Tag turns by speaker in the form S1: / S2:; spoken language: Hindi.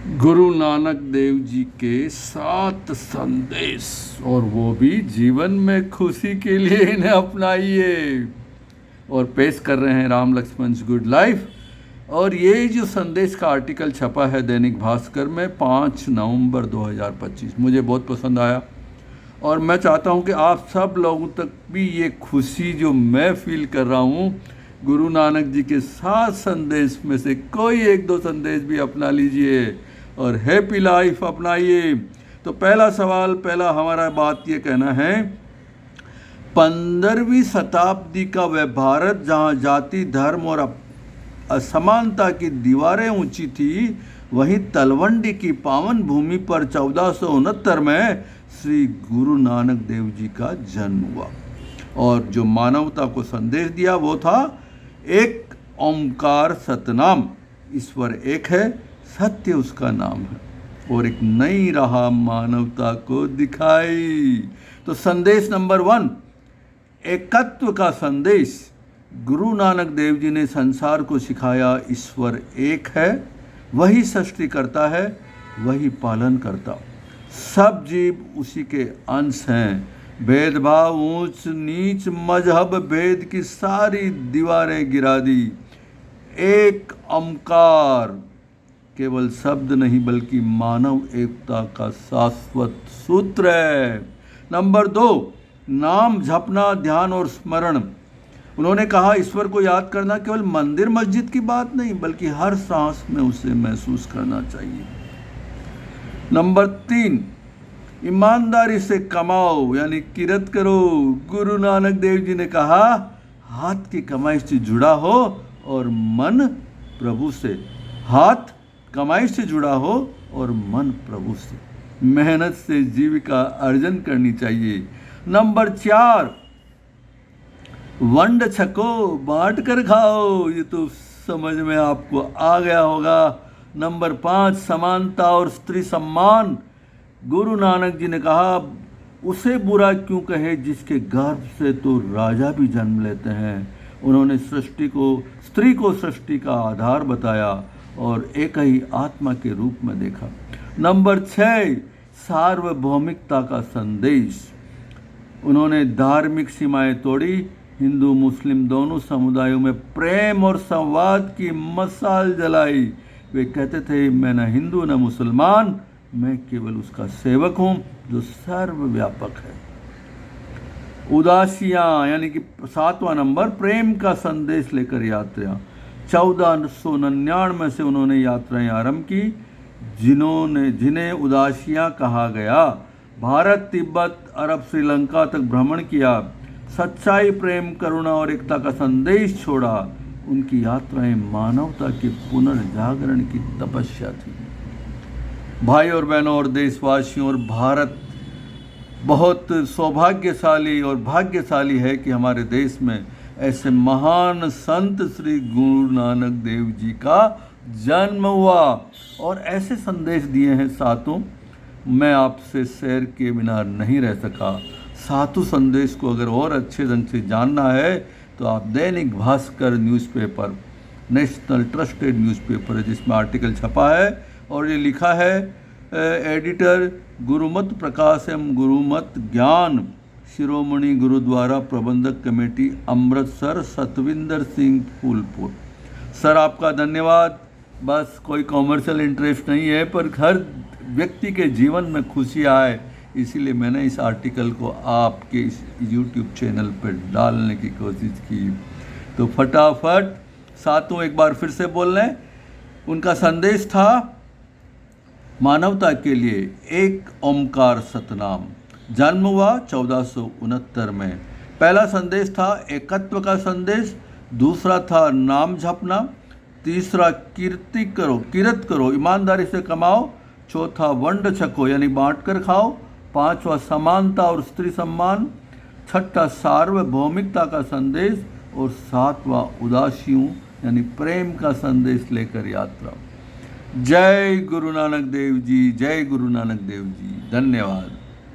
S1: गुरु नानक देव जी के 7 संदेश, और वो भी जीवन में खुशी के लिए इन्हें अपनाइए। और पेश कर रहे हैं राम लक्ष्मण गुड लाइफ। और ये जो संदेश का आर्टिकल छपा है दैनिक भास्कर में 5 नवंबर 2025, मुझे बहुत पसंद आया। और मैं चाहता हूँ कि आप सब लोगों तक भी ये खुशी जो मैं फील कर रहा हूँ, गुरु नानक जी के 7 संदेश में से कोई 1-2 संदेश भी अपना लीजिए और हैप्पी लाइफ अपनाइए। तो पहला सवाल, पहला हमारा बात ये कहना है, 15वीं शताब्दी का वह भारत जहाँ जाति धर्म और असमानता की दीवारें ऊंची थी, वहीं तलवंडी की पावन भूमि पर 1469 में श्री गुरु नानक देव जी का जन्म हुआ। और जो मानवता को संदेश दिया वो था एक ओंकार सतनाम, ईश्वर एक है, सत्य उसका नाम है, और एक नई राह मानवता को दिखाई। तो संदेश नंबर 1, एकत्व का संदेश। गुरु नानक देव जी ने संसार को सिखाया ईश्वर एक है, वही सृष्टि करता है, वही पालन करता, सब जीव उसी के अंश हैं। भेदभाव, ऊंच नीच, मजहब भेद की सारी दीवारें गिरा दी। एक ओंकार केवल शब्द नहीं बल्कि मानव एकता का शाश्वत सूत्र है। नंबर 2, नाम जपना, ध्यान और स्मरण। उन्होंने कहा ईश्वर को याद करना केवल मंदिर मस्जिद की बात नहीं बल्कि हर सांस में उसे महसूस करना चाहिए। नंबर 3, ईमानदारी से कमाओ यानी किरत करो। गुरु नानक देव जी ने कहा हाथ की कमाई से जुड़ा हो और मन प्रभु से, हाथ कमाई से जुड़ा हो और मन प्रभु से। मेहनत से जीविका अर्जन करनी चाहिए। नंबर 4, वंड छको बांट कर खाओ, ये तो समझ में आपको आ गया होगा। नंबर 5, समानता और स्त्री सम्मान। गुरु नानक जी ने कहा उसे बुरा क्यों कहे जिसके गर्भ से तो राजा भी जन्म लेते हैं। उन्होंने स्त्री को सृष्टि का आधार बताया और एक ही आत्मा के रूप में देखा। नंबर 6, सार्वभौमिकता का संदेश। उन्होंने धार्मिक सीमाएं तोड़ी, हिंदू मुस्लिम दोनों समुदायों में प्रेम और संवाद की मशाल जलाई। वे कहते थे मैं न हिंदू न मुसलमान, मैं केवल उसका सेवक हूँ जो सर्वव्यापक है। उदासियाँ यानी कि 7वां नंबर, प्रेम का संदेश लेकर यात्रा। 1499 से उन्होंने यात्राएं आरंभ की जिन्हें उदासियाँ कहा गया। भारत, तिब्बत, अरब, श्रीलंका तक भ्रमण किया। सच्चाई, प्रेम, करुणा और एकता का संदेश छोड़ा। उनकी यात्राएं मानवता के पुनर्जागरण की तपस्या थी। भाई और बहनों और देशवासियों, और भारत बहुत सौभाग्यशाली और भाग्यशाली है कि हमारे देश में ऐसे महान संत श्री गुरु नानक देव जी का जन्म हुआ और ऐसे संदेश दिए हैं सातों। मैं आपसे शेयर के बिना नहीं रह सका। सातों संदेश को अगर और अच्छे ढंग से जानना है तो आप Dainik Bhaskar newspaper, national trusted newspaper है जिसमें आर्टिकल छपा है और ये लिखा है एडिटर गुरुमत प्रकाश एवं गुरुमत ज्ञान, शिरोमणि गुरुद्वारा प्रबंधक कमेटी अमृतसर, सतविंदर सिंह फूलपुर। सर आपका धन्यवाद। बस कोई कॉमर्शियल इंटरेस्ट नहीं है पर हर व्यक्ति के जीवन में खुशी आए, इसीलिए मैंने इस आर्टिकल को आपके इस यूट्यूब चैनल पर डालने की कोशिश की। तो फटाफट सातों एक बार फिर से बोल लें। उनका संदेश था मानवता के लिए एक ओंकार सतनाम। जन्म हुआ 1469 में। पहला संदेश था एकत्व का संदेश, दूसरा था नाम जपना, तीसरा किरत करो ईमानदारी से कमाओ, चौथा वंड छको यानी बांट कर खाओ, पांचवा समानता और स्त्री सम्मान, छठा सार्वभौमिकता का संदेश और सातवां उदासियों यानी प्रेम का संदेश लेकर यात्रा। जय गुरु नानक देव जी, जय गुरु नानक देव जी। धन्यवाद।